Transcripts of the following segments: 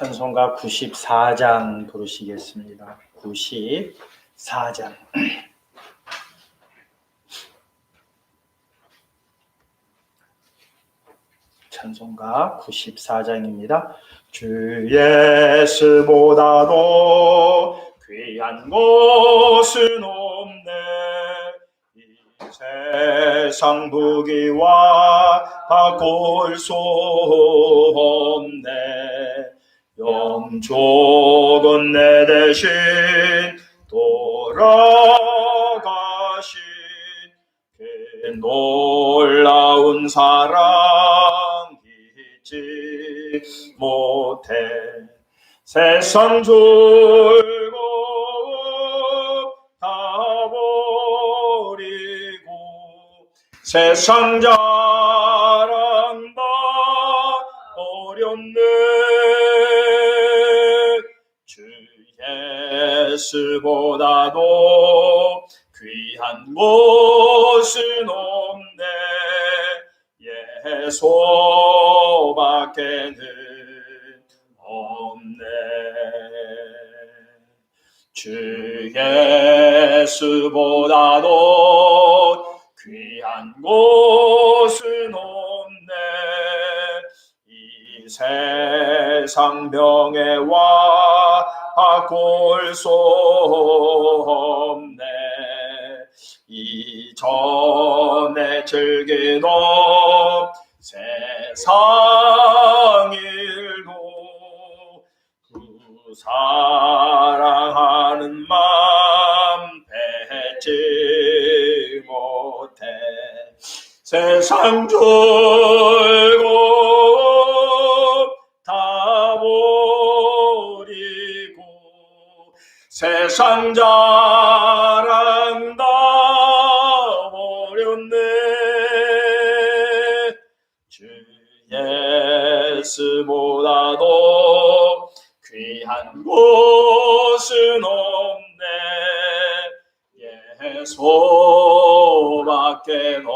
찬송가 94장 부르시겠습니다. 94장. 찬송가 94장입니다. 주 예수보다도 귀한 곳은 없네. 이 세상 부귀와 바꿀 수 없네. 영족은 내 대신 돌아가신 그 놀라운 사랑 잊지 못해. 세상 즐거움 다 버리고 세상 자랑 다 버렸네. 주 예수보다도 귀한 곳은 없네. 예수밖에는 없네. 주 예수보다도 귀한 곳은 없네. 이 세상 명예와 바꿀 수 없네. 이전에 즐기던 세상 일도 그 사랑하는 맘 뱉지 못해. 세상 즐거움 다 버리고 세상 자랑 다 버렸네. 주 예수보다도 귀한 곳은 없네. 예수밖에 없네.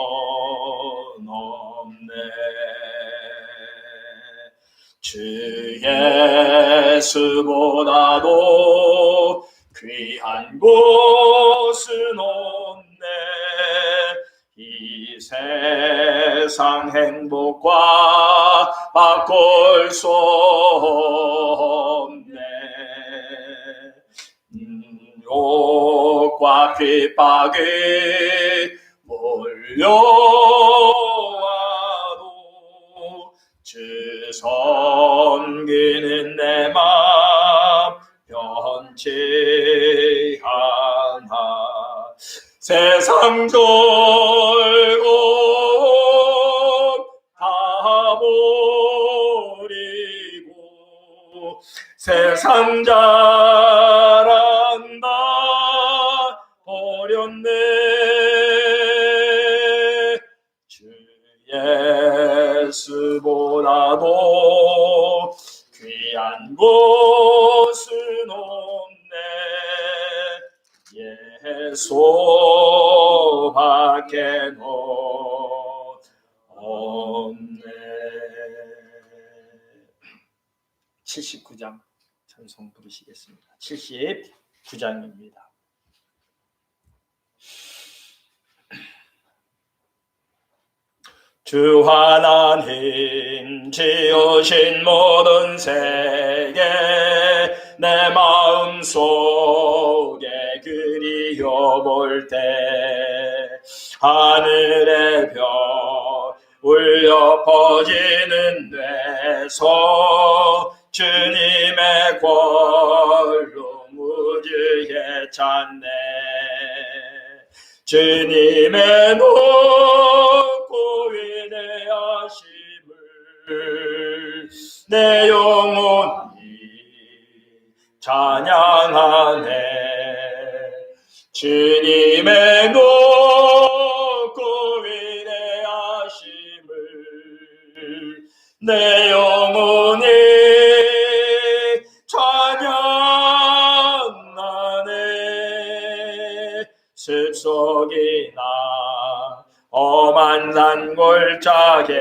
주 예수보다도 귀한 곳은 없네. 이 세상 행복과 바꿀 수 없네. 욕과 핍박이 몰려와도 주 섬기는 내 맘 변치 않아. 세상 즐거움 다 버리고 세상 자랑 다 버렸네. 주 예수보다도 귀한 곳은 없네. 예수밖에 없네. 79장 찬송 부르시겠습니다. 79장입니다. 주 하나님 지으신 모든 세계 내 마음속에 그리워볼 때 하늘의 별 울려 퍼지는 데서 주님의 꼴로 무지개 찾네. 주님의 높고 위대하심을 내 영혼이 찬양하네. 주님의 높고 위대하심을 내 영혼이 찬양하네. 숲속이나 험한 산골짜기에서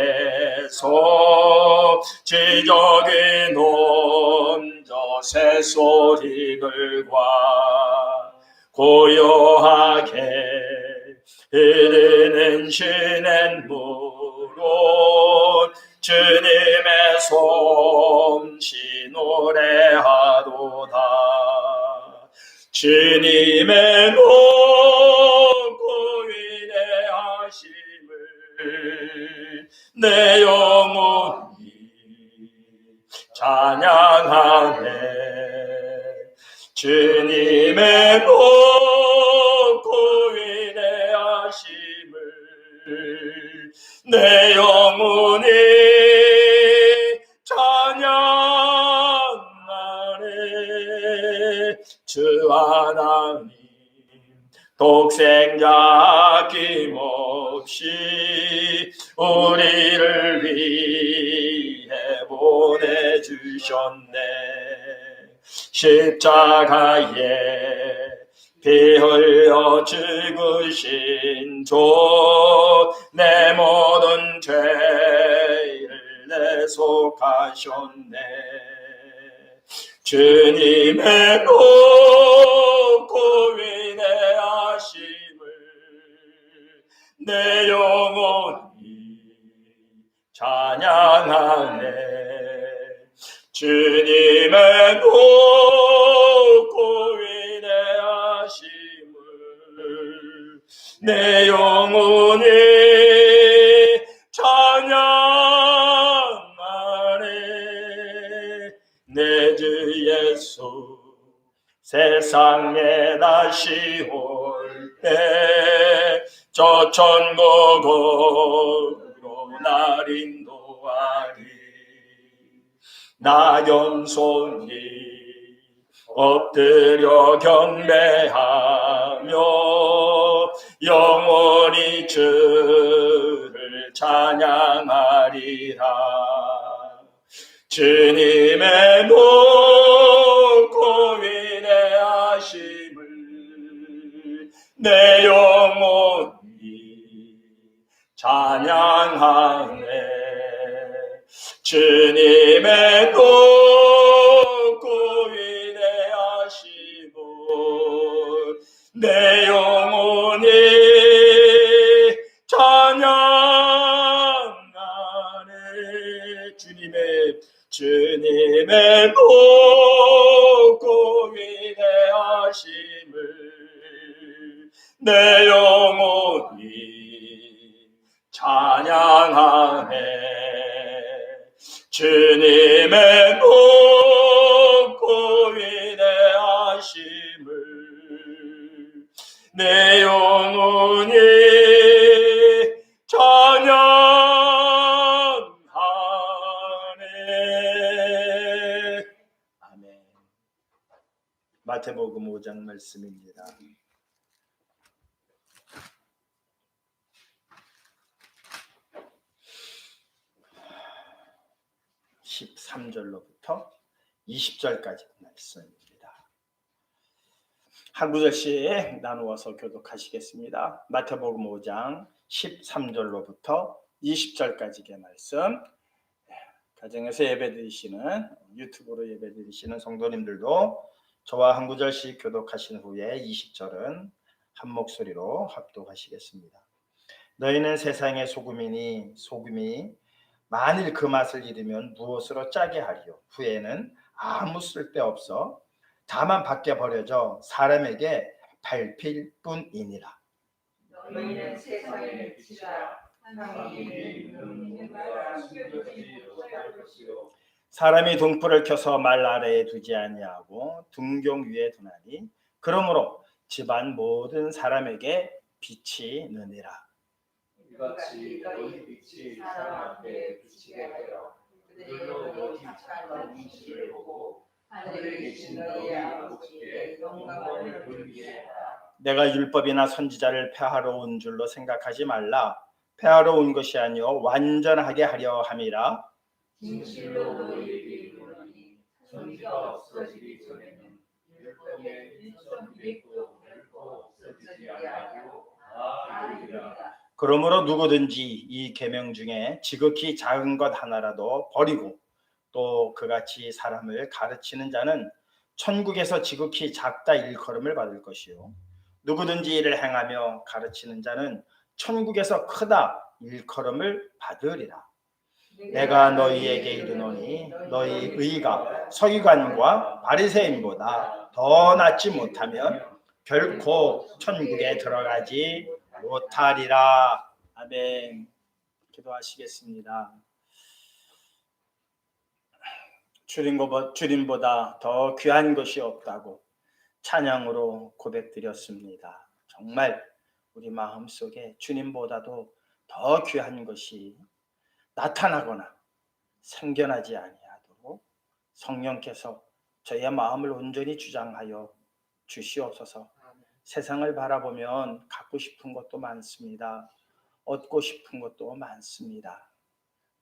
지저귀 놓은 새소리들과 고요하게 흐르는 시냇물로 주님의 솜씨 노래하도다. 주님의 높고 위대하심을 내 영혼이 찬양하네. 주님의 높고 위대하심을 내 영혼이 찬양하네. 주 하나님 독생자 아낌없이 우리를 위해 보내주셨네. 십자가에 피 흘려 죽으신 주 내 모든 죄를 내속하셨네. 주님의 높고 위대하심을 내 영혼이 찬양하네. 주님의 높고 위대하심을 내 영혼이 찬양하네. 내 주 예수 세상에 다시 올 때 저 천국으로 날 인도하리. 나 겸손히 엎드려 경배하며 영원히 주를 찬양하리라. 주님의 높고 위대하심을 내 영혼이 찬양하네. 주님의 높고 위대하심을 내 영혼이 찬양하네. 주님의 높고 위대하심을 내 영혼이 찬양하네. 주님의 높고 위대하심을 내 영혼이 찬양하네. 아멘. 마태복음 5장 말씀입니다. 13절로부터 20절까지 말씀입니다. 한 구절씩 나누어서 교독하시겠습니다. 마태복음 5장 13절로부터 20절까지의 말씀. 가정에서 예배드리시는, 유튜브로 예배드리시는 성도님들도 저와 한 구절씩 교독하신 후에 20절은 한 목소리로 합독하시겠습니다. 너희는 세상의 소금이니 소금이 만일 그 맛을 잃으면 무엇으로 짜게 하리요? 후에는 아무 쓸데없어 다만 밖에 버려져 사람에게 밟힐 뿐이니라. 너희는 세상의 빛이라. 사람이 등불을 켜서 말 아래에 두지 아니하고 등경 위에 두나니 그러므로 집안 모든 사람에게 빛이 느니라. 이같이 너희 빛이 사람 앞에 비치게 하여 그들이 너희 착한 행실을 보고 하늘에 계신 너희 아버지께 영광을 돌리게 하라. 내가 율법이나 선지자를 폐하러 온 줄로 생각하지 말라. 폐하러 온 것이 아니요 완전하게 하려 함이라. 진실로 너희에게 이르노니 선지가 없어지기 전에는 율법의 1.1도 결코 없어지지 아니하고 아니리라. 그러므로 누구든지 이 계명 중에 지극히 작은 것 하나라도 버리고 또 그같이 사람을 가르치는 자는 천국에서 지극히 작다 일컬음을 받을 것이요 누구든지 이를 행하며 가르치는 자는 천국에서 크다 일컬음을 받으리라. 내가 너희에게 이르노니 너희 의가 서기관과 바리새인보다 더 낫지 못하면 결코 천국에 들어가지 못하리라. 아멘. 기도하시겠습니다. 주님보다 더 귀한 것이 없다고 찬양으로 고백드렸습니다. 정말 우리 마음속에 주님보다도 더 귀한 것이 나타나거나 생겨나지 아니하도록 성령께서 저희의 마음을 온전히 주장하여 주시옵소서. 세상을 바라보면 갖고 싶은 것도 많습니다. 얻고 싶은 것도 많습니다.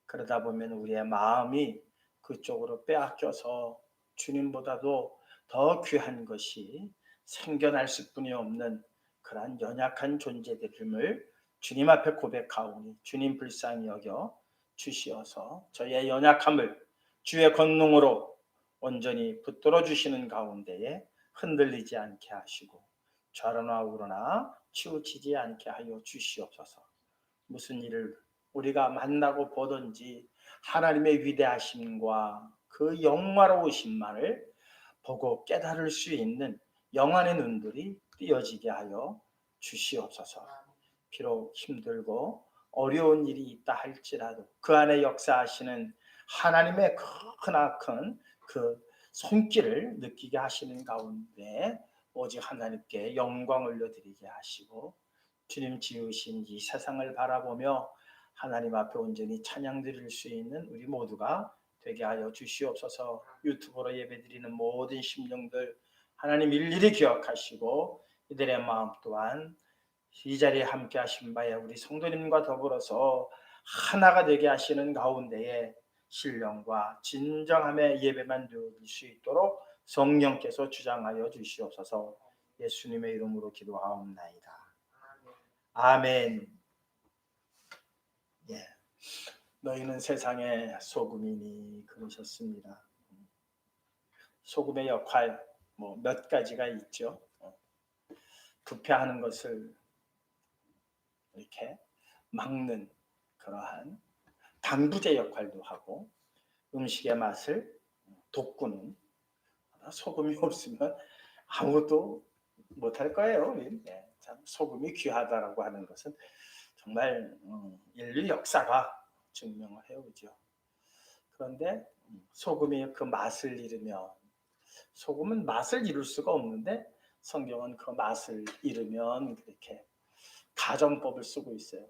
그러다 보면 우리의 마음이 그쪽으로 빼앗겨서 주님보다도 더 귀한 것이 생겨날 수뿐이 없는 그러한 연약한 존재들임을 주님 앞에 고백하오니 주님 불쌍히 여겨 주시어서 저희의 연약함을 주의 권능으로 온전히 붙들어 주시는 가운데에 흔들리지 않게 하시고 좌로나 우로나 치우치지 않게 하여 주시옵소서. 무슨 일을 우리가 만나고 보든지 하나님의 위대하심과 그 영화로우심만을 보고 깨달을 수 있는 영안의 눈들이 띄어지게 하여 주시옵소서. 비록 힘들고 어려운 일이 있다 할지라도 그 안에 역사하시는 하나님의 크나큰 그 손길을 느끼게 하시는 가운데 오직 하나님께 영광 올려드리게 하시고 주님 지으신 이 세상을 바라보며 하나님 앞에 온전히 찬양 드릴 수 있는 우리 모두가 되게 하여 주시옵소서. 유튜브로 예배드리는 모든 심령들 하나님 일일이 기억하시고 이들의 마음 또한 이 자리에 함께 하신 바에 우리 성도님과 더불어서 하나가 되게 하시는 가운데에 신령과 진정함의 예배만 드릴 수 있도록 성령께서 주장하여 주시옵소서. 예수님의 이름으로 기도하옵나이다. 아멘. 예. 너희는 세상의 소금이니 그러셨습니다. 소금의 역할 몇 가지가 있죠. 부패하는 것을 이렇게 막는 그러한 방부제 역할도 하고 음식의 맛을 돋구는 소금이 없으면 아무것도 못할 거예요. 네, 참 소금이 귀하다라고 하는 것은 정말 인류 역사가 증명을 해오죠. 그런데 소금이 그 맛을 잃으면 소금은 맛을 잃을 수가 없는데 성경은 그 맛을 잃으면 그렇게 가정법을 쓰고 있어요.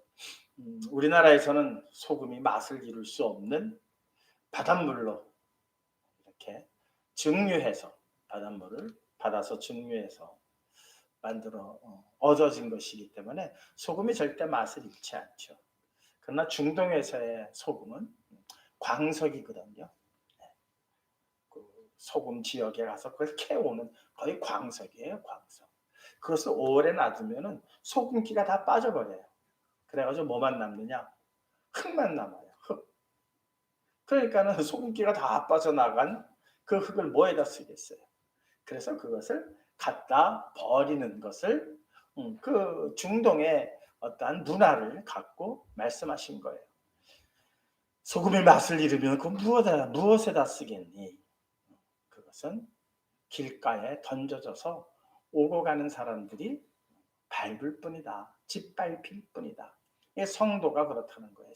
우리나라에서는 소금이 맛을 잃을 수 없는 바닷물로 이렇게 증류해서 바닷물을 받아서 증류해서 만들어 얻어진 것이기 때문에 소금이 절대 맛을 잃지 않죠. 그러나 중동에서의 소금은 광석이거든요. 그 소금 지역에 가서 그걸 캐오는 거의 광석이에요, 광석. 그것을 오래 놔두면은 소금기가 다 빠져버려요. 그래가지고 뭐만 남느냐? 흙만 남아요. 흙. 그러니까는 소금기가 다 빠져나간 그 흙을 뭐에다 쓰겠어요? 그래서 그것을 갖다 버리는 것을 그 중동의 어떠한 문화를 갖고 말씀하신 거예요. 소금의 맛을 잃으면 그 무엇에다 쓰겠니? 그것은 길가에 던져져서 오고 가는 사람들이 밟을 뿐이다. 짓밟힐 뿐이다. 성도가 그렇다는 거예요.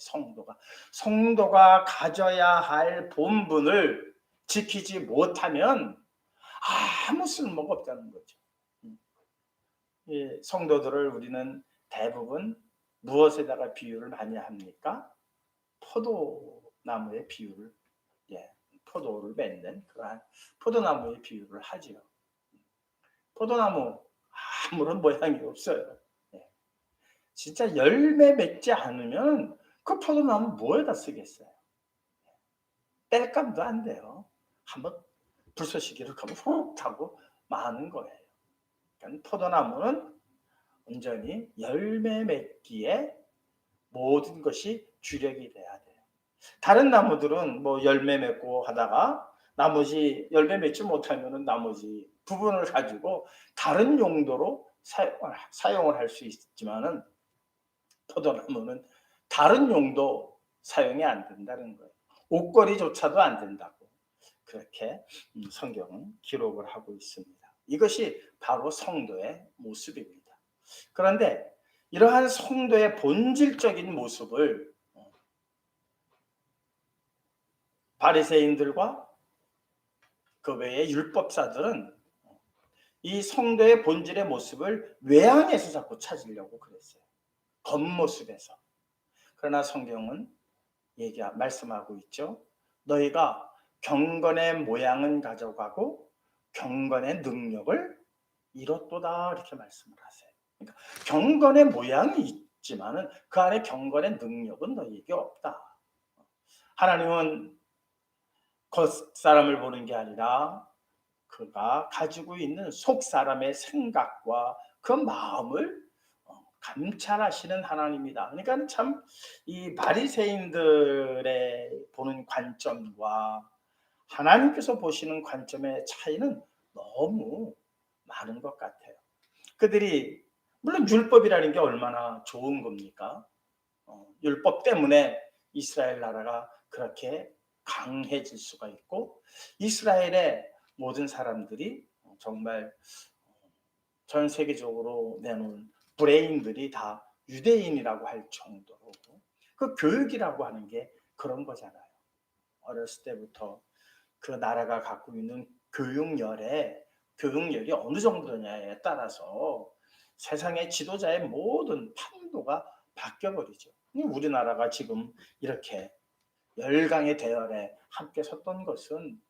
성도가 가져야 할 본분을 지키지 못하면 아무 쓸모가 없다는 거죠. 성도들을 우리는 대부분 무엇에다가 비유를 많이 합니까? 포도나무의 비유를, 포도를 맺는 그러한 포도나무의 비유를 하지요. 포도나무 아무런 모양이 없어요. 진짜 열매 맺지 않으면 그 포도나무 뭐에다 쓰겠어요? 뗄감도 안 돼요. 한번 불쏘시개를 가면 훅 타고 마는 거예요. 그러니까 포도나무는 온전히 열매 맺기에 모든 것이 주력이 돼야 돼요. 다른 나무들은 뭐 열매 맺고 하다가 나머지 열매 맺지 못하면은 나머지 부분을 가지고 다른 용도로 사용을 할 수 있지만은 포도나무는 다른 용도 사용이 안 된다는 거예요. 옷걸이조차도 안 된다고 그렇게 성경은 기록을 하고 있습니다. 이것이 바로 성도의 모습입니다. 그런데 이러한 성도의 본질적인 모습을 바리새인들과 그 외의 율법사들은 이 성도의 본질의 모습을 외양에서 자꾸 찾으려고 그랬어요. 겉모습에서. 그러나 성경은 말씀하고 있죠. 너희가 경건의 모양은 가져가고 경건의 능력을 잃었도다 이렇게 말씀을 하세요. 그러니까 경건의 모양이 있지만은 그 안에 경건의 능력은 너희에게 없다. 하나님은 겉사람을 보는 게 아니라 그가 가지고 있는 속 사람의 생각과 그 마음을 감찰하시는 하나님이다. 그러니까 참 이 바리새인들의 보는 관점과 하나님께서 보시는 관점의 차이는 너무 많은 것 같아요. 그들이 물론 율법이라는 게 얼마나 좋은 겁니까? 율법 때문에 이스라엘 나라가 그렇게 강해질 수가 있고 이스라엘의 모든 사람들이 정말 전 세계적으로 내놓은 브레인들이 다 유대인이라고 할 정도로 그 교육이라고 하는 게 그런 거잖아요. 어렸을 때부터 그 나라가 갖고 있는 교육열이 어느 정도냐에 따라서 세상의 지도자의 모든 판도가 바뀌어버리죠. 우리나라가 지금 이렇게 열강의 대열에 함께 섰던 것은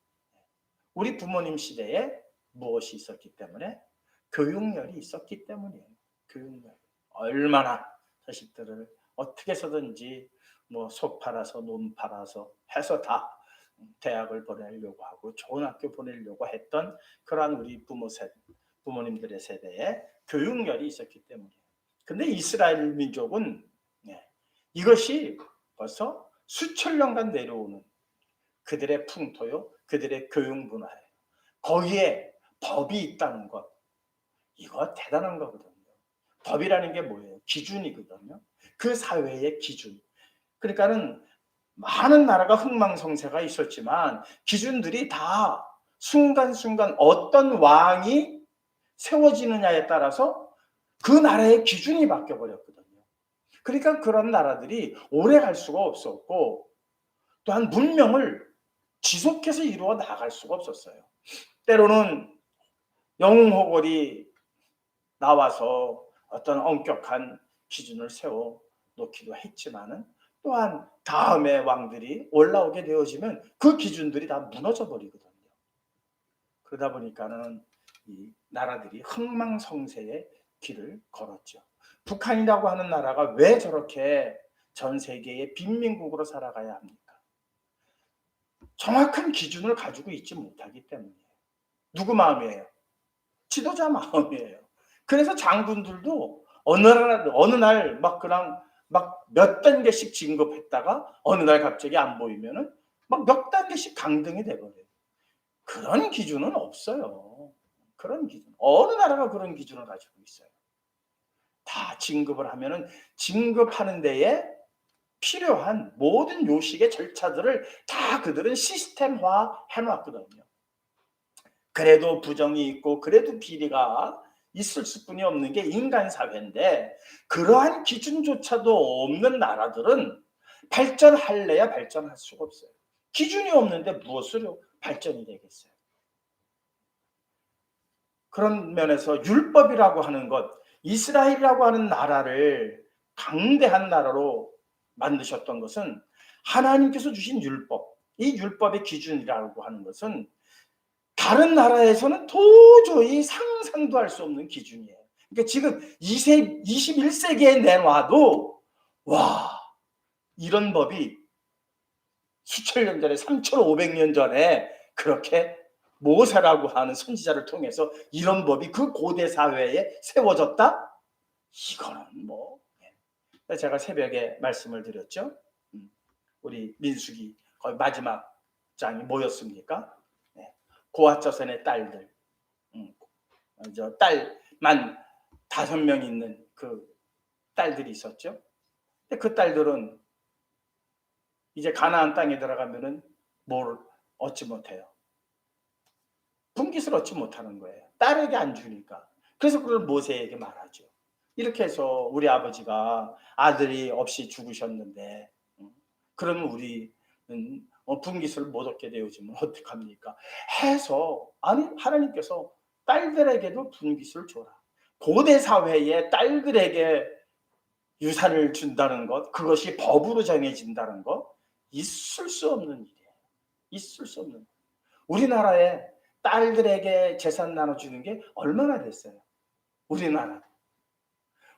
우리 부모님 시대에 무엇이 있었기 때문에? 교육열이 있었기 때문이에요. 교육열. 얼마나 자식들을 어떻게 해서든지 뭐 소 팔아서 논 팔아서 해서 다 대학을 보내려고 하고 좋은 학교 보내려고 했던 그러한 우리 부모님들의 세대에 교육열이 있었기 때문이에요. 근데 이스라엘 민족은 이것이 벌써 수천 년간 내려오는 그들의 풍토요, 그들의 교육 문화예요. 거기에 법이 있다는 것, 이거 대단한 거거든요. 법이라는 게 뭐예요? 기준이거든요. 그 사회의 기준. 그러니까는 많은 나라가 흥망성쇠가 있었지만 기준들이 다 순간순간 어떤 왕이 세워지느냐에 따라서 그 나라의 기준이 바뀌어버렸거든요. 그러니까 그런 나라들이 오래 갈 수가 없었고 또한 문명을 지속해서 이루어 나갈 수가 없었어요. 때로는 영웅호걸이 나와서 어떤 엄격한 기준을 세워 놓기도 했지만은 또한 다음의 왕들이 올라오게 되어지면 그 기준들이 다 무너져 버리거든요. 그러다 보니까는 이 나라들이 흥망성쇠의 길을 걸었죠. 북한이라고 하는 나라가 왜 저렇게 전 세계의 빈민국으로 살아가야 합니까? 정확한 기준을 가지고 있지 못하기 때문이에요. 누구 마음이에요? 지도자 마음이에요. 그래서 장군들도 어느 날 막 그냥 막 몇 단계씩 진급했다가 어느 날 갑자기 안 보이면은 막 몇 단계씩 강등이 돼버려요. 그런 기준은 없어요. 그런 기준. 어느 나라가 그런 기준을 가지고 있어요. 다 진급을 하면은 진급하는 데에 필요한 모든 요식의 절차들을 다 그들은 시스템화 해놨거든요. 그래도 부정이 있고 그래도 비리가 있을 수뿐이 없는 게 인간 사회인데 그러한 기준조차도 없는 나라들은 발전할래야 발전할 수가 없어요. 기준이 없는데 무엇으로 발전이 되겠어요? 그런 면에서 율법이라고 하는 것, 이스라엘이라고 하는 나라를 강대한 나라로 만드셨던 것은 하나님께서 주신 율법, 이 율법의 기준이라고 하는 것은 다른 나라에서는 도저히 상상도 할 수 없는 기준이에요. 그러니까 지금 21세기에 내놔도 와, 이런 법이 수천 년 전에 3,500년 전에 그렇게 모세라고 하는 선지자를 통해서 이런 법이 그 고대 사회에 세워졌다? 이거는 뭐 제가 새벽에 말씀을 드렸죠. 우리 민수기 거의 마지막 장이 뭐였습니까? 네. 고아쩌선의 딸들, 저 딸만 5명 있는 그 딸들이 있었죠. 근데 그 딸들은 이제 가나안 땅에 들어가면은 뭘 얻지 못해요. 분깃을 얻지 못하는 거예요. 딸에게 안 주니까. 그래서 그걸 모세에게 말하죠. 이렇게 해서 우리 아버지가 아들이 없이 죽으셨는데 그러면 우리는 분깃을 못 얻게 되어지면 어떡합니까? 해서 아니 하나님께서 딸들에게도 분깃을 줘라. 고대 사회에 딸들에게 유산을 준다는 것, 그것이 법으로 정해진다는 것, 있을 수 없는 일이에요. 있을 수 없는. 우리나라에 딸들에게 재산 나눠주는 게 얼마나 됐어요?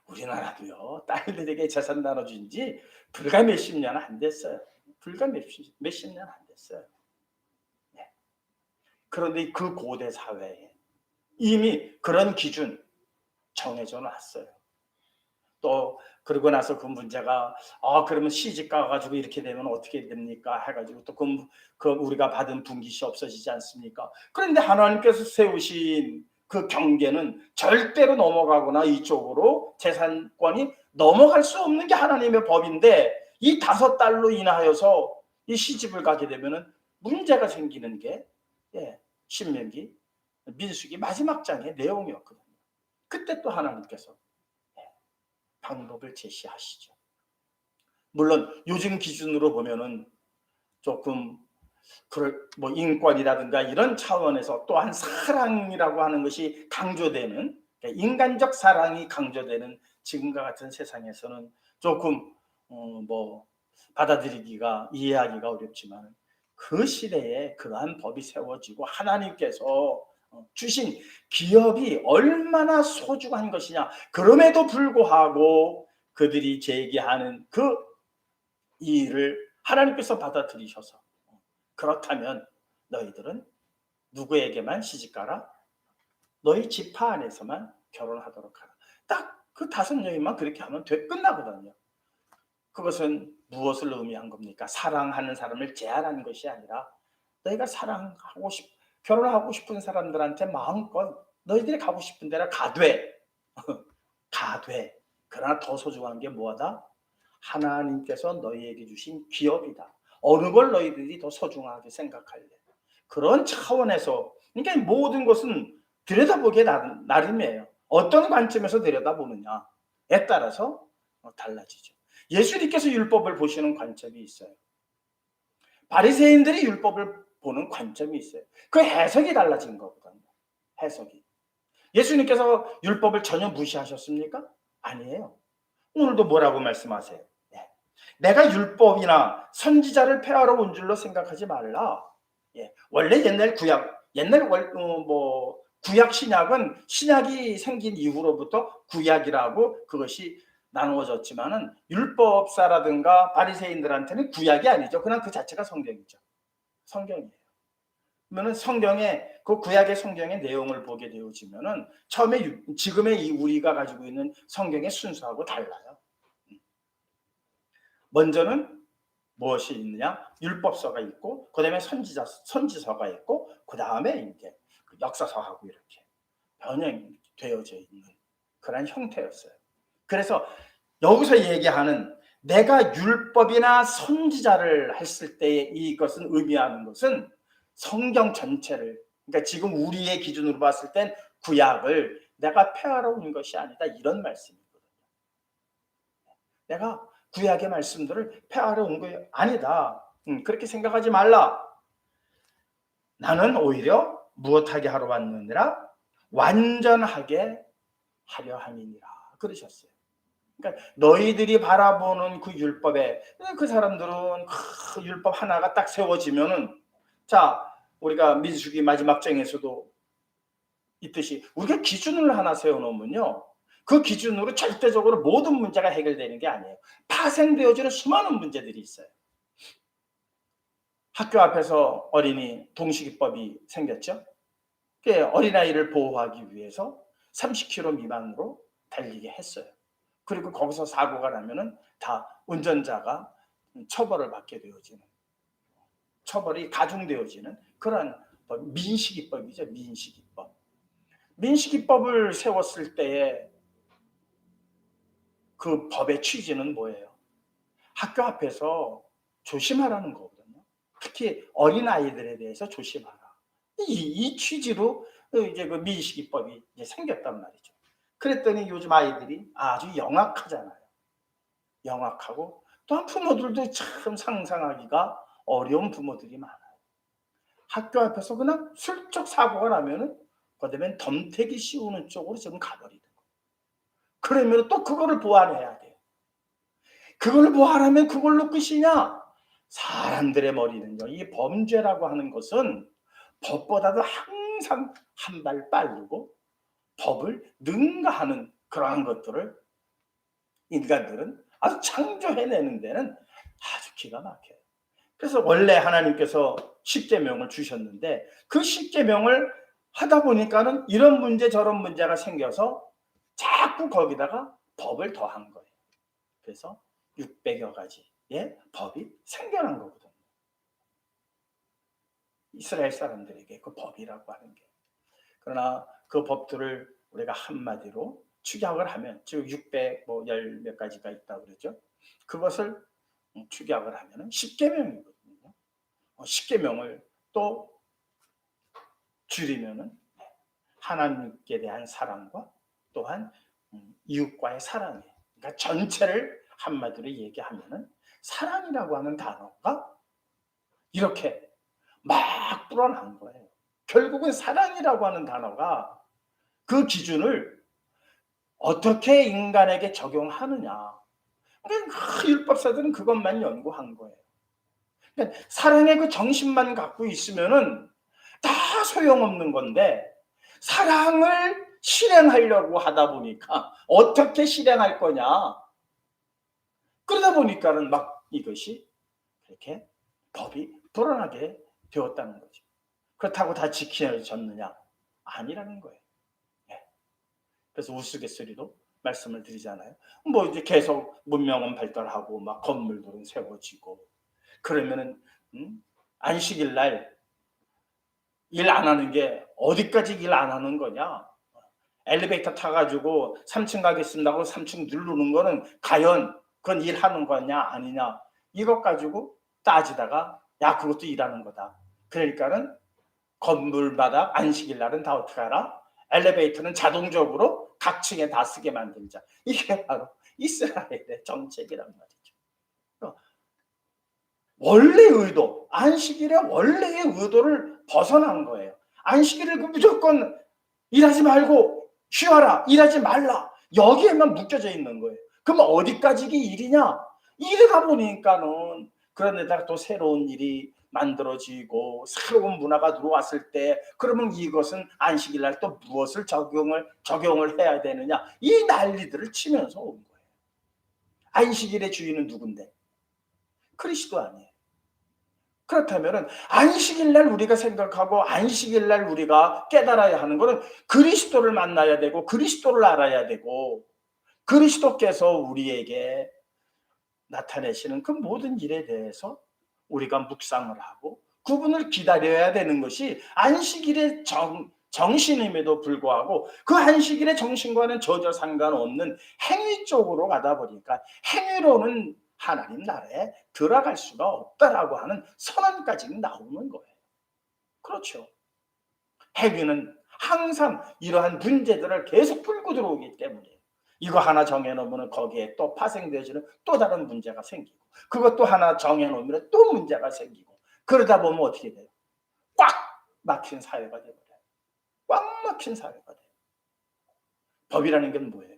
우리나라도요. 딸들에게 재산 나눠준 지 불과 몇십 년 안 됐어요. 불과 몇십 년 안 됐어요. 네. 그런데 그 고대 사회에 이미 그런 기준 정해져 놨어요. 또 그러고 나서 그 문제가 그러면 시집 가가지고 이렇게 되면 어떻게 됩니까? 해가지고 또 그 우리가 받은 분깃이 없어지지 않습니까? 그런데 하나님께서 세우신 그 경계는 절대로 넘어가거나 이쪽으로 재산권이 넘어갈 수 없는 게 하나님의 법인데 이 5딸로 인하여서 이 시집을 가게 되면은 문제가 생기는 게 신명기 민수기 마지막 장의 내용이었거든요. 그때 또 하나님께서 방법을 제시하시죠. 물론 요즘 기준으로 보면은 조금 뭐 인권이라든가 이런 차원에서 또한 사랑이라고 하는 것이 강조되는, 인간적 사랑이 강조되는 지금과 같은 세상에서는 조금 뭐 받아들이기가, 이해하기가 어렵지만 그 시대에 그러한 법이 세워지고 하나님께서 주신 기업이 얼마나 소중한 것이냐. 그럼에도 불구하고 그들이 제기하는 그 일을 하나님께서 받아들이셔서 그렇다면 너희들은 누구에게만 시집가라? 너희 지파 안에서만 결혼하도록 하라. 딱 그 5명만 그렇게 하면 끝나거든요. 그것은 무엇을 의미한 겁니까? 사랑하는 사람을 제한하는 것이 아니라 너희가 결혼하고 싶은 사람들한테 마음껏 너희들이 가고 싶은 데로 가되 그러나 더 소중한 게 뭐하다? 하나님께서 너희에게 주신 기업이다. 어느 걸 너희들이 더 소중하게 생각할래? 그런 차원에서, 그러니까 모든 것은 들여다보기에 나름이에요. 어떤 관점에서 들여다보느냐에 따라서 달라지죠. 예수님께서 율법을 보시는 관점이 있어요. 바리새인들이 율법을 보는 관점이 있어요. 그 해석이 달라진 거거든요. 해석이. 예수님께서 율법을 전혀 무시하셨습니까? 아니에요. 오늘도 뭐라고 말씀하세요? 내가 율법이나 선지자를 폐하러 온 줄로 생각하지 말라. 원래 옛날 구약 신약은 신약이 생긴 이후로부터 구약이라고 그것이 나누어졌지만은 율법사라든가 바리새인들한테는 구약이 아니죠. 그냥 그 자체가 성경이죠. 성경이에요. 그러면은 그 구약의 성경의 내용을 보게 되어지면은 지금의 우리가 가지고 있는 성경의 순서하고 달라요. 먼저는 무엇이 있느냐? 율법서가 있고, 그 다음에 선지서가 있고, 그 다음에 이제 역사서하고 이렇게 변형되어져 있는 그런 형태였어요. 그래서 여기서 얘기하는 내가 율법이나 선지자를 했을 때 이것은 의미하는 것은 성경 전체를, 그러니까 지금 우리의 기준으로 봤을 땐 구약을 내가 폐하러 온 것이 아니다, 이런 말씀이거든요. 내가 구약의 말씀들을 폐하러 온 거 아니다. 그렇게 생각하지 말라. 나는 오히려 무엇하게 하러 왔느니라? 완전하게 하려 함이니라. 그러셨어요. 그러니까 너희들이 바라보는 그 율법에, 그 사람들은 그 율법 하나가 딱 세워지면은, 자, 우리가 민수기 마지막 장에서도 있듯이 우리가 기준을 하나 세워놓으면요, 그 기준으로 절대적으로 모든 문제가 해결되는 게 아니에요. 파생되어지는 수많은 문제들이 있어요. 학교 앞에서 어린이 동식이법이 생겼죠. 어린아이를 보호하기 위해서 30km 미만으로 달리게 했어요. 그리고 거기서 사고가 나면은 다 운전자가 처벌을 받게 되어지는, 처벌이 가중되어지는 그러한 민식이법이죠. 민식이법. 민식이법을 세웠을 때에 그 법의 취지는 뭐예요? 학교 앞에서 조심하라는 거거든요. 특히 어린아이들에 대해서 조심하라. 이 취지로 이제 그 민식이법이 이제 생겼단 말이죠. 그랬더니 요즘 아이들이 아주 영악하잖아요. 영악하고 또한 부모들도 참 상상하기가 어려운 부모들이 많아요. 학교 앞에서 그냥 슬쩍 사고가 나면은 그다음에 덤태기 씌우는 쪽으로 지금 가버리는 거예요. 그러면 또 그거를 보완해야 돼요. 그걸 보완하면 그걸로 끝이냐? 사람들의 머리는요, 이 범죄라고 하는 것은 법보다도 항상 한 발 빠르고 법을 능가하는 그러한 것들을 인간들은 아주 창조해내는 데는 아주 기가 막혀요. 그래서 원래 하나님께서 십계명을 주셨는데 그 십계명을 하다 보니까는 이런 문제 저런 문제가 생겨서 자꾸 거기다가 법을 더한 거예요. 그래서 600여 가지의 법이 생겨난 거거든요. 이스라엘 사람들에게 그 법이라고 하는 게. 그러나 그 법들을 우리가 한마디로 축약을 하면, 즉 610 몇 가지가 있다고 그러죠. 그것을 축약을 하면은 십계명이거든요. 십계명을 또 줄이면은 하나님께 대한 사랑과 또한 이웃과의 사랑이에요. 그러니까 전체를 한마디로 얘기하면은 사랑이라고 하는 단어가 이렇게 막 불어난 거예요. 결국은 사랑이라고 하는 단어가 그 기준을 어떻게 인간에게 적용하느냐. 그러니까 율법사들은 그것만 연구한 거예요. 그러니까 사랑의 그 정신만 갖고 있으면은 다 소용없는 건데, 사랑을 실행하려고 하다 보니까 어떻게 실행할 거냐. 그러다 보니까는 막 이것이 이렇게 법이 불어나게 되었다는 거죠. 그렇다고 다 지켜졌느냐? 아니라는 거예요. 그래서 우스갯소리로 말씀을 드리잖아요. 뭐 이제 계속 문명은 발달하고 막 건물들은 세워지고 그러면은 안식일 날 일 안 하는 게 어디까지 일 안 하는 거냐? 엘리베이터 타가지고 3층 가겠습니다 하고 3층 누르는 거는 과연 그건 일하는 거냐 아니냐, 이것 가지고 따지다가 야 그것도 일하는 거다. 그러니까는 건물마다 안식일 날은 다 어떻게 하라? 엘리베이터는 자동적으로 각 층에 다 쓰게 만들자. 이게 바로 이스라엘의 정책이란 말이죠. 원래 의도, 안식일의 원래의 의도를 벗어난 거예요. 안식일을 무조건 일하지 말고 쉬어라, 일하지 말라, 여기에만 묶여져 있는 거예요. 그럼 어디까지 일이냐? 이러다 보니까는 그런 데다가 또 새로운 일이 만들어지고 새로운 문화가 들어왔을 때 그러면 이것은 안식일 날 또 무엇을 적용을 해야 되느냐, 이 난리들을 치면서 온 거예요. 안식일의 주인은 누군데? 그리스도 아니에요. 그렇다면 안식일 날 우리가 생각하고 안식일 날 우리가 깨달아야 하는 것은 그리스도를 만나야 되고 그리스도를 알아야 되고 그리스도께서 우리에게 나타내시는 그 모든 일에 대해서 우리가 묵상을 하고 그분을 기다려야 되는 것이 안식일의 정신임에도 불구하고 그 안식일의 정신과는 전혀 상관없는 행위 쪽으로 가다 보니까 행위로는 하나님 나라에 들어갈 수가 없다라고 하는 선언까지 나오는 거예요. 그렇죠. 행위는 항상 이러한 문제들을 계속 풀고 들어오기 때문에 이거 하나 정해놓으면 거기에 또 파생되어지는 또 다른 문제가 생기고 그것도 하나 정해놓으면 또 문제가 생기고 그러다 보면 어떻게 돼요? 꽉 막힌 사회가 되어버려요. 꽉 막힌 사회가 돼요. 법이라는 게 뭐예요?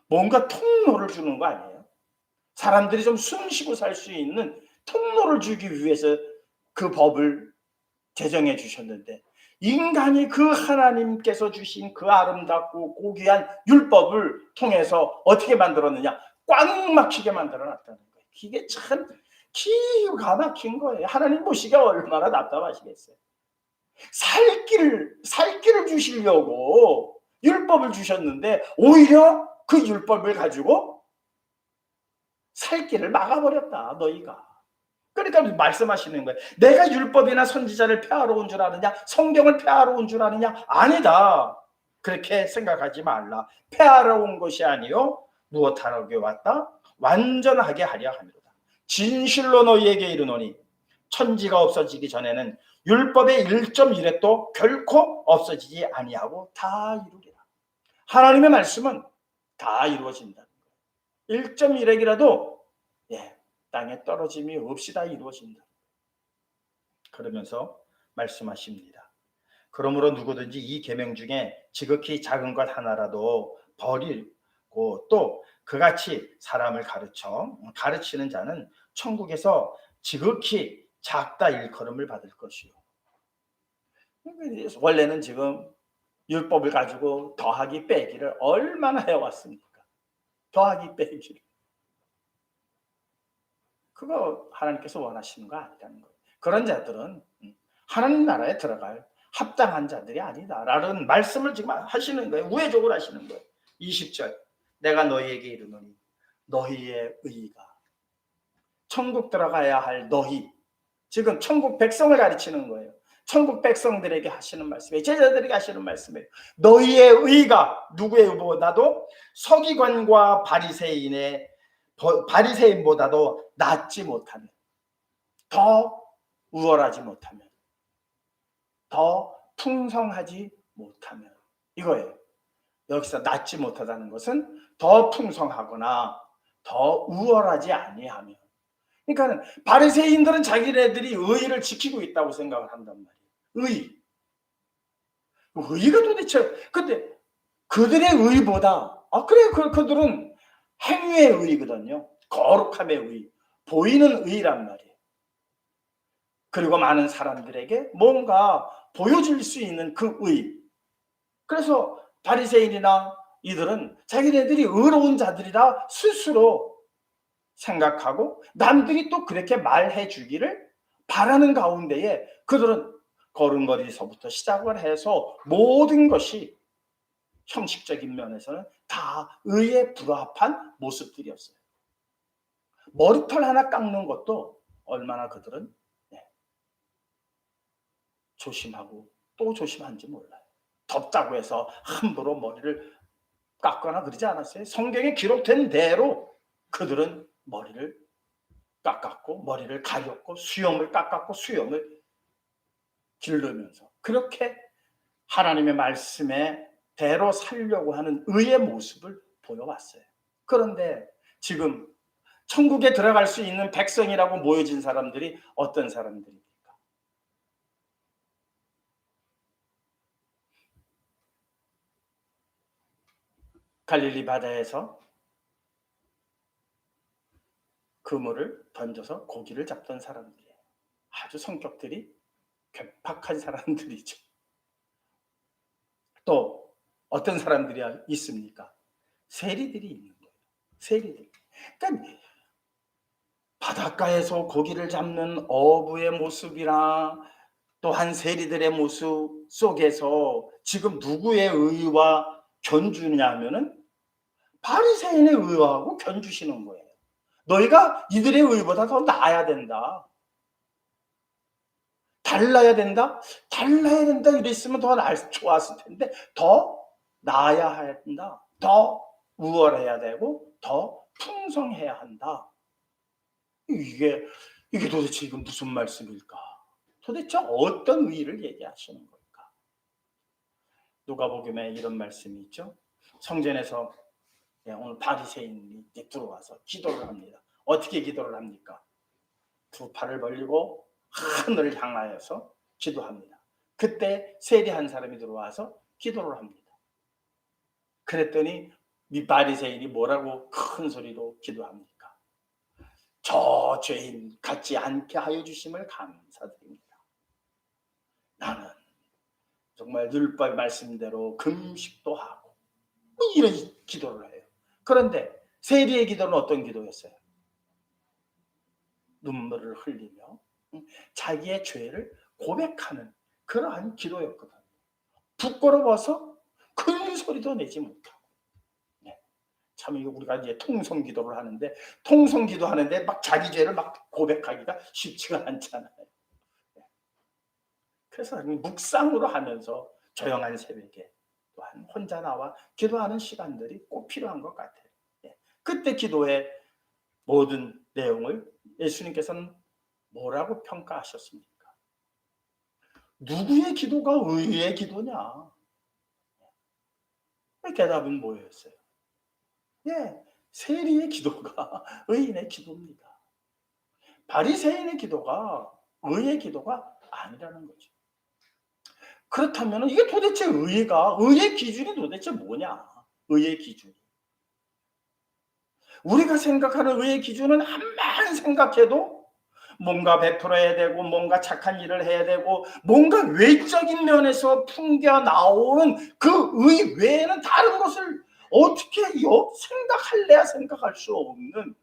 뭔가 통로를 주는 거 아니에요? 사람들이 좀 숨쉬고 살 수 있는 통로를 주기 위해서 그 법을 제정해 주셨는데 인간이 그 하나님께서 주신 그 아름답고 고귀한 율법을 통해서 어떻게 만들었느냐? 꽉 막히게 만들어놨다는 거예요. 이게 참 기가 막힌 거예요. 하나님 보시기에 얼마나 답답하시겠어요. 살 길을 주시려고 율법을 주셨는데 오히려 그 율법을 가지고 살 길을 막아버렸다 너희가. 그러니까 말씀하시는 거예요. 내가 율법이나 선지자를 폐하러 온 줄 아느냐, 성경을 폐하러 온 줄 아느냐? 아니다. 그렇게 생각하지 말라. 폐하러 온 것이 아니요 무엇하러 왔다? 완전하게 하려 함이로다. 진실로 너희에게 이르노니 천지가 없어지기 전에는 율법의 1.1획도 결코 없어지지 아니하고 다 이루리라. 하나님의 말씀은 다 이루어진다. 1.1획이라도 땅에 떨어짐이 없이 다 이루어진다. 그러면서 말씀하십니다. 그러므로 누구든지 이 계명 중에 지극히 작은 것 하나라도 버리고 또 그같이 사람을 가르치는 자는 천국에서 지극히 작다 일컬음을 받을 것이요. 원래는 지금 율법을 가지고 더하기 빼기를 얼마나 해왔습니까? 더하기 빼기를. 그거 하나님께서 원하시는 거 아니라는 거예요. 그런 자들은 하나님 나라에 들어갈 합당한 자들이 아니다라는 말씀을 지금 하시는 거예요. 우회적으로 하시는 거예요. 20절 내가 너희에게 이르노니 너희의 의가 천국 들어가야 할 너희, 지금 천국 백성을 가르치는 거예요. 천국 백성들에게 하시는 말씀이에요. 제자들에게 하시는 말씀이에요. 너희의 의가 누구의 의보다도 서기관과 바리새인보다도 낫지 못하면, 더 우월하지 못하면, 더 풍성하지 못하면, 이거예요. 여기서 낫지 못하다는 것은 더 풍성하거나 더 우월하지 아니하면. 그러니까 바리새인들은 자기네들이 의를 지키고 있다고 생각을 한단 말이에요. 의가 도대체, 근데 그들의 의보다, 그래, 그들은 행위의 의거든요. 거룩함의 의, 보이는 의란 말이에요. 그리고 많은 사람들에게 뭔가 보여줄 수 있는 그 의. 그래서 바리새인이나 이들은 자기네들이 의로운 자들이라 스스로 생각하고 남들이 또 그렇게 말해 주기를 바라는 가운데에 그들은 걸음걸이서부터 시작을 해서 모든 것이 형식적인 면에서는 다 의에 부합한 모습들이었어요. 머리털 하나 깎는 것도 얼마나 그들은 조심하고 또 조심한지 몰라요. 덥다고 해서 함부로 머리를 깎거나 그러지 않았어요. 성경에 기록된 대로 그들은 머리를 깎았고 머리를 가렸고 수염을 깎았고 수염을 기르면서 그렇게 하나님의 말씀에 대로 살려고 하는 의의 모습을 보여왔어요. 그런데 지금 천국에 들어갈 수 있는 백성이라고 모여진 사람들이 어떤 사람들입니까? 갈릴리 바다에서 그물을 던져서 고기를 잡던 사람들이에요. 아주 성격들이 괴팍한 사람들이죠. 또 어떤 사람들이 있습니까? 세리들이 있는 거예요. 세리들. 그러니까 바닷가에서 고기를 잡는 어부의 모습이나 또한 세리들의 모습 속에서 지금 누구의 의와 견주냐면은 바리새인의 의하고 견주시는 거예요. 너희가 이들의 의보다 더 나아야 된다. 달라야 된다? 달라야 된다 이랬으면 더 좋았을 텐데 더 나아야 한다. 더 우월해야 되고 더 풍성해야 한다. 이게 도대체 이건 무슨 말씀일까? 도대체 어떤 의의를 얘기하시는 걸까? 누가복음에 이런 말씀이 있죠. 성전에서 오늘 바리새인이 들어와서 기도를 합니다. 어떻게 기도를 합니까? 두 팔을 벌리고 하늘을 향하여서 기도합니다. 그때 세리한 사람이 들어와서 기도를 합니다. 그랬더니 이 바리새인이 뭐라고 큰 소리로 기도합니까? 저 죄인 같지 않게 하여 주심을 감사드립니다. 나는 정말 율법 말씀대로 금식도 하고 이런 기도를 해요. 그런데 세리의 기도는 어떤 기도였어요? 눈물을 흘리며 자기의 죄를 고백하는 그러한 기도였거든요. 부끄러워서 큰 소리도 내지 못하고 참 이거 우리가 이제 통성 기도를 하는데 통성 기도 하는데 막 자기 죄를 막 고백하기가 쉽지가 않잖아요. 그래서 묵상으로 하면서 조용한 새벽에 또한 혼자 나와 기도하는 시간들이 꼭 필요한 것 같아요. 그때 기도의 모든 내용을 예수님께서는 뭐라고 평가하셨습니까? 누구의 기도가 의의 기도냐? 대답은 뭐였어요? 세리의 기도가 의인의 기도입니다. 바리새인의 기도가 의의 기도가 아니라는 거죠. 그렇다면 이게 도대체 의의 기준이 도대체 뭐냐? 의의 기준이. 우리가 생각하는 의의 기준은 암만 생각해도 뭔가 베풀어야 되고 뭔가 착한 일을 해야 되고 뭔가 외적인 면에서 풍겨 나오는 그 의 외에는 다른 것을 어떻게 생각할래야 생각할 수 없는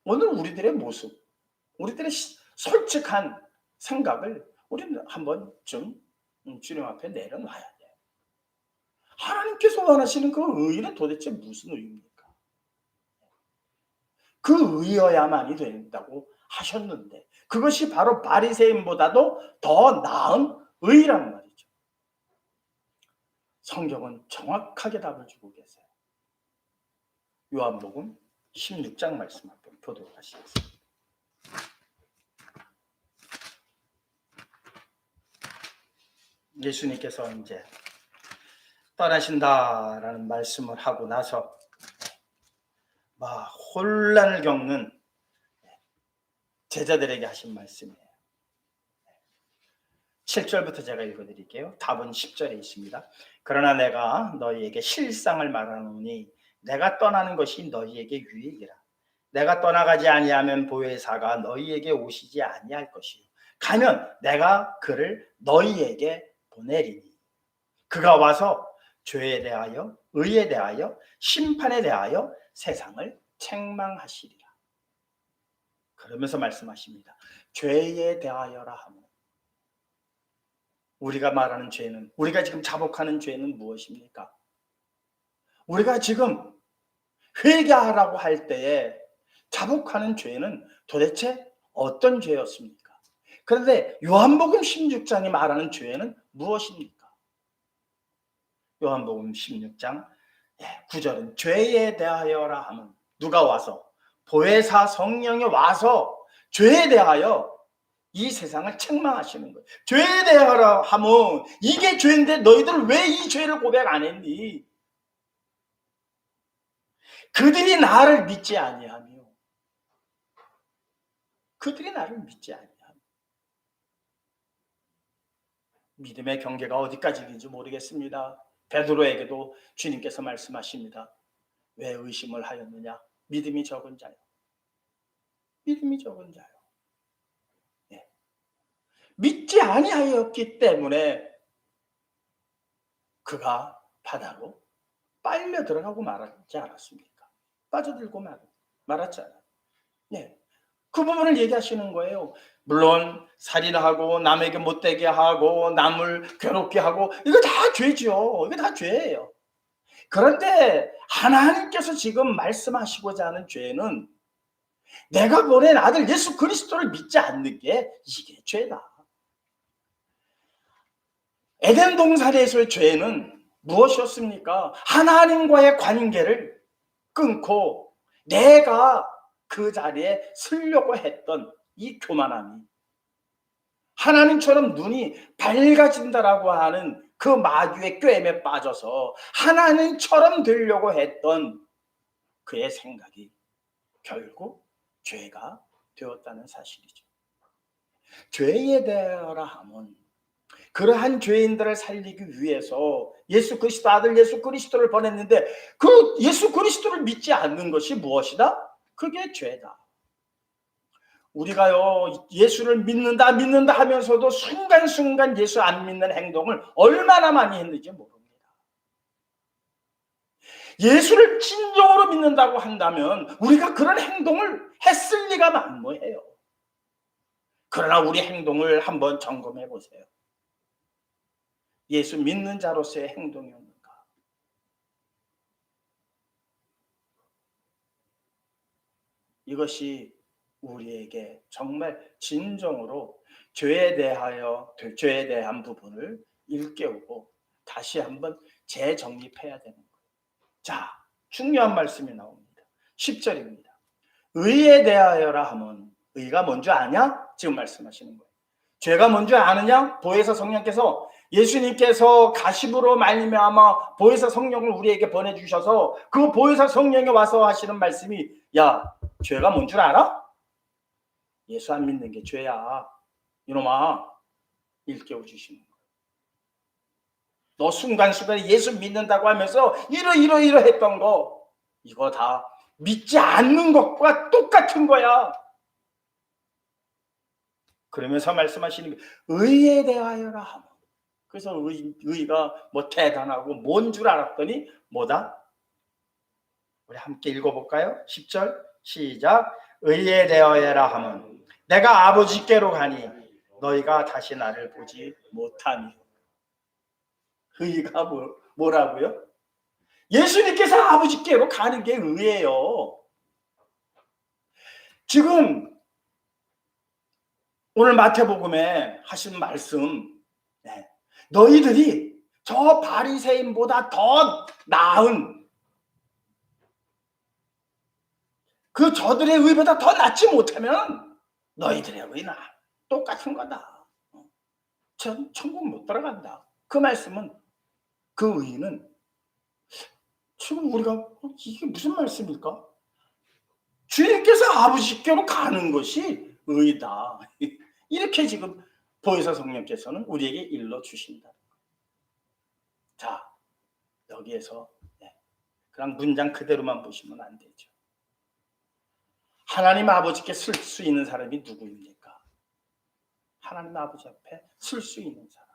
오늘 우리들의 모습, 우리들의 솔직한 생각을 우리는 한번 좀 주님 앞에 내려놔야 돼요. 하나님께서 원하시는 그 의는 도대체 무슨 의입니까? 그 의여야만이 된다고 하셨는데 그것이 바로 바리새인보다도 더 나은 의란 말이죠. 성경은 정확하게 답을 주고 계세요. 요한복음 16장 말씀 한번 보도록 하시겠습니다. 예수님께서 이제 떠나신다라는 말씀을 하고 나서 막 혼란을 겪는 제자들에게 하신 말씀이에요. 7절부터 제가 읽어드릴게요. 답은 10절에 있습니다. 그러나 내가 너희에게 실상을 말하노니 내가 떠나는 것이 너희에게 유익이라. 내가 떠나가지 아니하면 보혜사가 너희에게 오시지 아니할 것이요 가면 내가 그를 너희에게 보내리니 그가 와서 죄에 대하여 의에 대하여 심판에 대하여 세상을 책망하시리라. 그러면서 말씀하십니다. 죄에 대하여라 하면 우리가 말하는 죄는 우리가 지금 자복하는 죄는 무엇입니까? 우리가 지금 회개하라고 할 때에 자복하는 죄는 도대체 어떤 죄였습니까? 그런데 요한복음 16장이 말하는 죄는 무엇입니까? 요한복음 16장 9절은 죄에 대하여라 하면 누가 와서 보혜사 성령이 와서 죄에 대하여 이 세상을 책망하시는 거예요. 죄에 대하여라 하면 이게 죄인데 너희들 왜 이 죄를 고백 안 했니? 그들이 나를 믿지 아니하며 그들이 나를 믿지 아니하며 믿음의 경계가 어디까지인지 모르겠습니다. 베드로에게도 주님께서 말씀하십니다. 왜 의심을 하였느냐? 믿음이 적은 자요. 믿음이 적은 자요. 믿지 아니하였기 때문에 그가 바다로 빨려 들어가고 말았지 않았습니까? 빠져들고 말았잖아요. 그 부분을 얘기하시는 거예요. 물론 살인하고 남에게 못되게 하고 남을 괴롭게 하고 이거 다 죄죠. 이거 다 죄예요. 그런데 하나님께서 지금 말씀하시고자 하는 죄는 내가 보낸 아들 예수 그리스도를 믿지 않는 게 이게 죄다. 에덴 동산에서의 죄는 무엇이었습니까? 하나님과의 관계를 끊고 내가 그 자리에 서려고 했던 이 교만함이 하나님처럼 눈이 밝아진다라고 하는 그 마귀의 꾀임에 빠져서 하나님처럼 되려고 했던 그의 생각이 결국 죄가 되었다는 사실이죠. 죄에 대하여라 하면 그러한 죄인들을 살리기 위해서 예수 그리스도 아들 예수 그리스도를 보냈는데 그 예수 그리스도를 믿지 않는 것이 무엇이다? 그게 죄다. 우리가요 예수를 믿는다 하면서도 순간순간 예수 안 믿는 행동을 얼마나 많이 했는지 모릅니다. 예수를 진정으로 믿는다고 한다면 우리가 그런 행동을 했을 리가 만무해요. 그러나 우리 행동을 한번 점검해 보세요. 예수 믿는 자로서의 행동이었는가? 이것이 우리에게 정말 진정으로 죄에 대한 부분을 일깨우고 다시 한번 재정립해야 되는 거예요. 자, 중요한 말씀이 나옵니다. 10절입니다. 의에 대하여라 하면 의가 뭔 줄 아냐? 지금 말씀하시는 거예요. 죄가 뭔 줄 아느냐? 보혜사 성령께서 예수님께서 가십으로 말미암아 보혜사 성령을 우리에게 보내주셔서 그 보혜사 성령이 와서 하시는 말씀이 야, 죄가 뭔 줄 알아? 예수 안 믿는 게 죄야. 이놈아, 일깨워 주시는 거예요. 너 순간순간에 예수 믿는다고 하면서 이러 했던 거 이거 다 믿지 않는 것과 똑같은 거야. 그러면서 말씀하시는 게 의에 대하여라 하면, 그래서 의가 뭐 대단하고 뭔 줄 알았더니 뭐다? 우리 함께 읽어볼까요? 10절 시작. 의에 대하여라 하면 내가 아버지께로 가니 너희가 다시 나를 보지 못하니. 의가 뭐라고요? 예수님께서 아버지께로 가는 게 의예요. 지금 오늘 마태복음에 하신 말씀, 너희들이 저 바리새인보다 더 나은 그 저들의 의보다 더 낫지 못하면 너희들의 의나 똑같은 거다. 전 천국 못 들어간다. 그 말씀은, 그 의는 지금 우리가 이게 무슨 말씀일까? 주님께서 아버지께로 가는 것이 의다. 이렇게 지금 보혜사 성령께서는 우리에게 일러주신다. 자, 여기에서 그냥 문장 그대로만 보시면 안 되죠. 하나님 아버지께 쓸 수 있는 사람이 누구입니까? 하나님 아버지 앞에 쓸 수 있는 사람.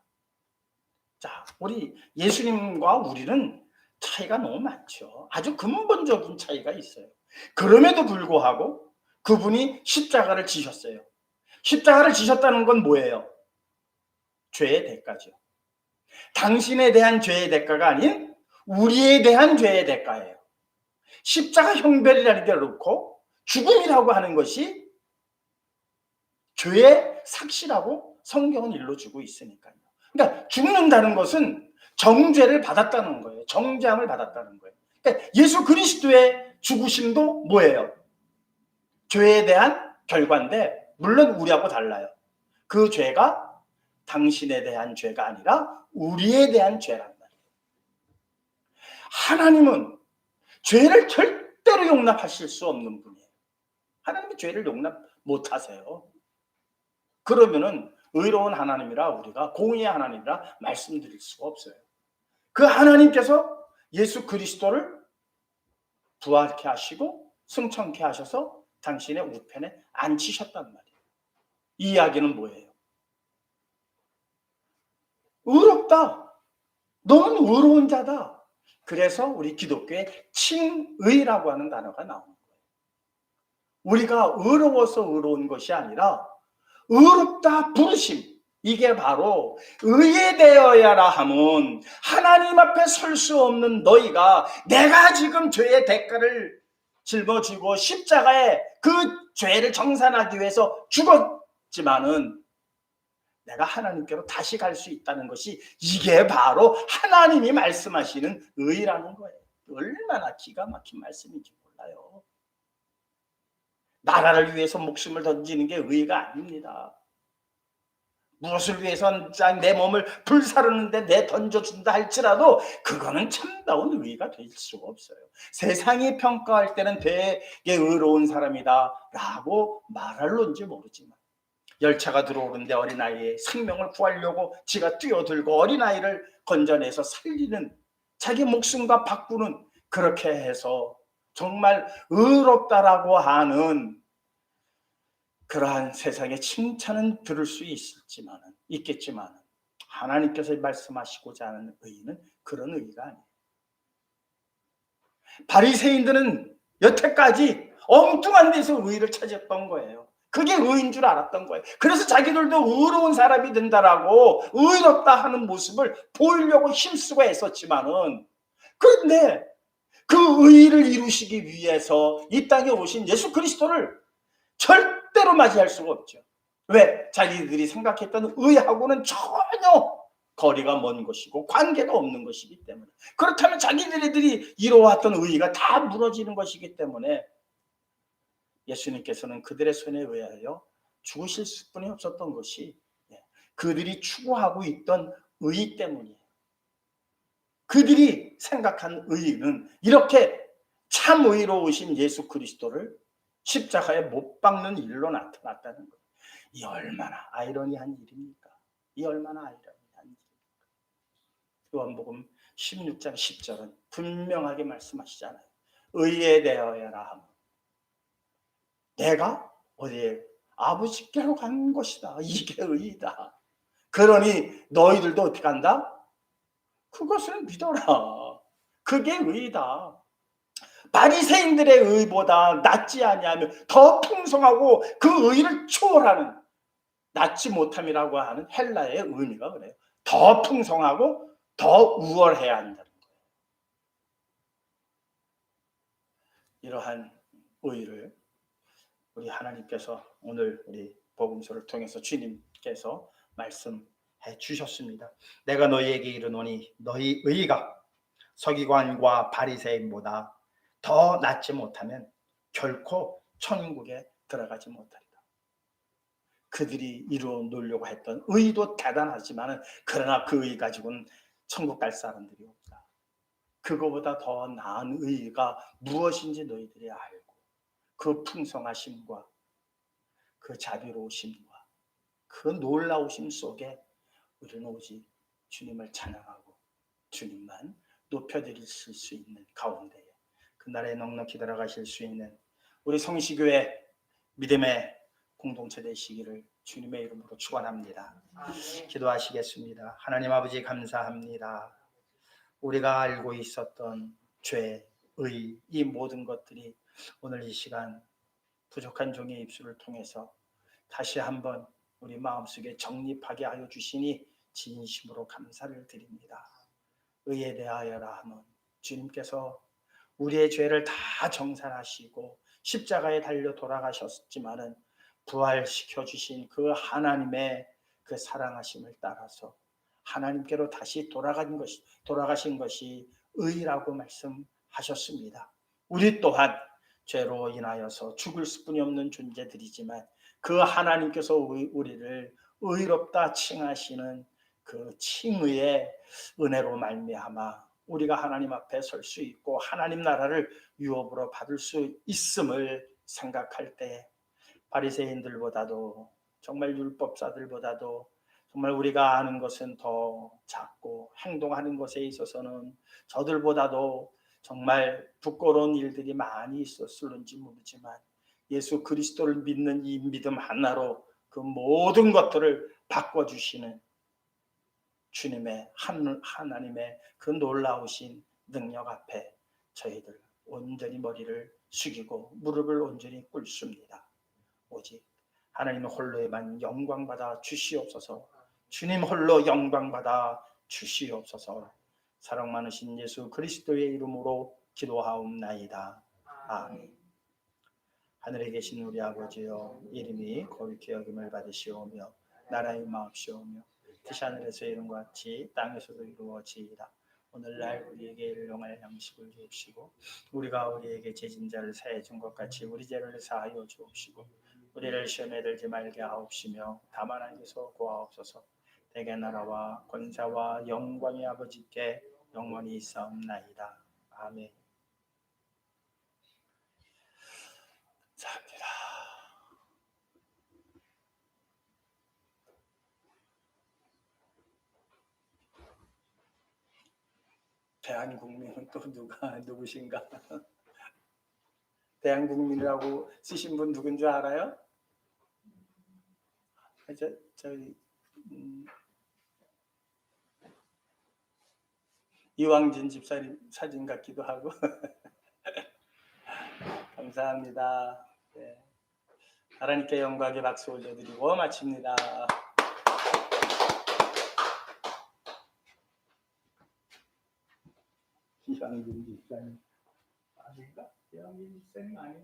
자, 우리 예수님과 우리는 차이가 너무 많죠. 아주 근본적인 차이가 있어요. 그럼에도 불구하고 그분이 십자가를 지셨어요. 십자가를 지셨다는 건 뭐예요? 죄의 대가죠. 당신에 대한 죄의 대가가 아닌 우리에 대한 죄의 대가예요. 십자가 형별이라는 게 놓고 죽음이라고 하는 것이 죄의 삭시라고 성경은 일러주고 있으니까요. 그러니까 죽는다는 것은 정죄를 받았다는 거예요. 정죄함을 받았다는 거예요. 그러니까 예수 그리스도의 죽으심도 뭐예요? 죄에 대한 결과인데 물론 우리하고 달라요. 그 죄가 당신에 대한 죄가 아니라 우리에 대한 죄란 말이에요. 하나님은 죄를 절대로 용납하실 수 없는 분이에요. 하나님은 죄를 용납 못하세요. 그러면은 의로운 하나님이라 우리가 공의의 하나님이라 말씀드릴 수가 없어요. 그 하나님께서 예수 그리스도를 부활케 하시고 승천케 하셔서 당신의 우편에 앉히셨단 말이에요. 이 이야기는 뭐예요? 의롭다. 너는 의로운 자다. 그래서 우리 기독교에 칭의라고 하는 단어가 나오는 거예요. 우리가 의로워서 의로운 것이 아니라 의롭다 부르심. 이게 바로 의에 대하여라 함은 하나님 앞에 설 수 없는 너희가 내가 지금 죄의 대가를 짊어지고 십자가에 그 죄를 정산하기 위해서 죽었지만은 내가 하나님께로 다시 갈 수 있다는 것이 이게 바로 하나님이 말씀하시는 의라는 거예요. 얼마나 기가 막힌 말씀인지 몰라요. 나라를 위해서 목숨을 던지는 게 의가 아닙니다. 무엇을 위해서 내 몸을 불사르는데 내 던져준다 할지라도 그거는 참다운 의가 될 수가 없어요. 세상이 평가할 때는 되게 의로운 사람이다 라고 말할런지 모르지만 열차가 들어오는데 어린아이의 생명을 구하려고 지가 뛰어들고 어린아이를 건져내서 살리는 자기 목숨과 바꾸는, 그렇게 해서 정말 의롭다라고 하는 그러한 세상의 칭찬은 들을 수 있겠지만 하나님께서 말씀하시고자 하는 의는 그런 의가 아니에요. 바리새인들은 여태까지 엉뚱한 데서 의를 찾았던 거예요. 그게 의인 줄 알았던 거예요. 그래서 자기들도 의로운 사람이 된다라고 의롭다 하는 모습을 보이려고 힘쓰고 애썼지만은, 그런데 그 의의를 이루시기 위해서 이 땅에 오신 예수 그리스도를 절대로 맞이할 수가 없죠. 왜? 자기들이 생각했던 의하고는 전혀 거리가 먼 것이고 관계가 없는 것이기 때문에. 그렇다면 자기들이 이뤄왔던 의의가 다 무너지는 것이기 때문에 예수님께서는 그들의 손에 의하여 죽으실 수뿐이 없었던 것이 그들이 추구하고 있던 의의 때문이에요. 그들이 생각한 의의는 이렇게 참 의로우신 예수 그리스도를 십자가에 못 박는 일로 나타났다는 거예요. 이 얼마나 아이러니한 일입니까? 이 얼마나 아이러니한 일입니까? 요한복음 16장 10절은 분명하게 말씀하시잖아요. 의에 대하여라 하면 내가 어디에 아버지께로 간 것이다. 이게 의이다. 그러니 너희들도 어떻게 한다? 그것을 믿어라. 그게 의이다. 바리새인들의 의보다 낫지 아니하며 더 풍성하고 그 의를 초월하는, 낫지 못함이라고 하는 헬라의 의미가 그래요. 더 풍성하고 더 우월해야 한다는 거예요. 이러한 의를 우리 하나님께서 오늘 우리 복음서를 통해서 주님께서 말씀해 주셨습니다. 내가 너희에게 이르노니 너희 의가 서기관과 바리새인보다 더 낫지 못하면 결코 천국에 들어가지 못하리라. 그들이 이루어 놓으려고 했던 의도 대단하지만 그러나 그 의 가지고는 천국 갈 사람들이 없다. 그거보다 더 나은 의가 무엇인지 너희들이 알고 그 풍성하심과 그 자비로우심과 그 놀라우심 속에 우리는 오직 주님을 찬양하고 주님만 높여드리실 수 있는 가운데에 그날에 넉넉히 들어가실 수 있는 우리 성시교회 믿음의 공동체 되시기를 주님의 이름으로 축원합니다. 기도하시겠습니다. 하나님 아버지 감사합니다. 우리가 알고 있었던 죄, 의, 이 모든 것들이 오늘 이 시간 부족한 종의 입술을 통해서 다시 한번 우리 마음속에 정립하게 하여 주시니 진심으로 감사를 드립니다. 의에 대하여라 하면 주님께서 우리의 죄를 다 정산하시고 십자가에 달려 돌아가셨지만은 부활시켜 주신 그 하나님의 그 사랑하심을 따라서 하나님께로 다시 돌아가신 것이 의라고 말씀하셨습니다. 우리 또한 죄로 인하여서 죽을 수뿐이 없는 존재들이지만 그 하나님께서 우리를 의롭다 칭하시는 그 칭의의 은혜로 말미암아 우리가 하나님 앞에 설 수 있고 하나님 나라를 유업으로 받을 수 있음을 생각할 때 바리새인들보다도 정말 율법사들보다도 정말 우리가 아는 것은 더 작고 행동하는 것에 있어서는 저들보다도 정말 부끄러운 일들이 많이 있었을는지 모르지만 예수 그리스도를 믿는 이 믿음 하나로 그 모든 것들을 바꿔주시는 주님의 하나님의 그 놀라우신 능력 앞에 저희들 온전히 머리를 숙이고 무릎을 온전히 꿇습니다. 오직 하나님 홀로에만 영광받아 주시옵소서. 주님 홀로 영광받아 주시옵소서. 사랑 많으신 예수 그리스도의 이름으로 기도하옵나이다. 아멘. 하늘에 계신 우리 아버지여, 이름이 거룩히 여김을 받으시오며 나라의 마옵시오며 뜻이 하늘에서 이룬 것 같이 땅에서도 이루어지이다. 오늘날 우리에게 일용할 양식을 주옵시고 우리가 우리에게 죄진 자를 사해 준 것 같이 우리 죄를 사하여 주옵시고 우리를 시험에 들지 말게 하옵시며 다만 하나님께서 구하옵소서. 대개 나라와 권세와 영광의 아버지께 영원히 있사옵나이다. 아멘. 감사합니다. 대한국민은 또 누구신가? 대한국민이라고 쓰신 분 누군 줄 알아요? 저희 이왕진 집사님 사진 같기도 하고. 감사합니다. 네. 하나님께 영광의 박수 올려드리고 마칩니다. 이왕진 집사님. 아닌가? 이왕민 목사님 아닌가?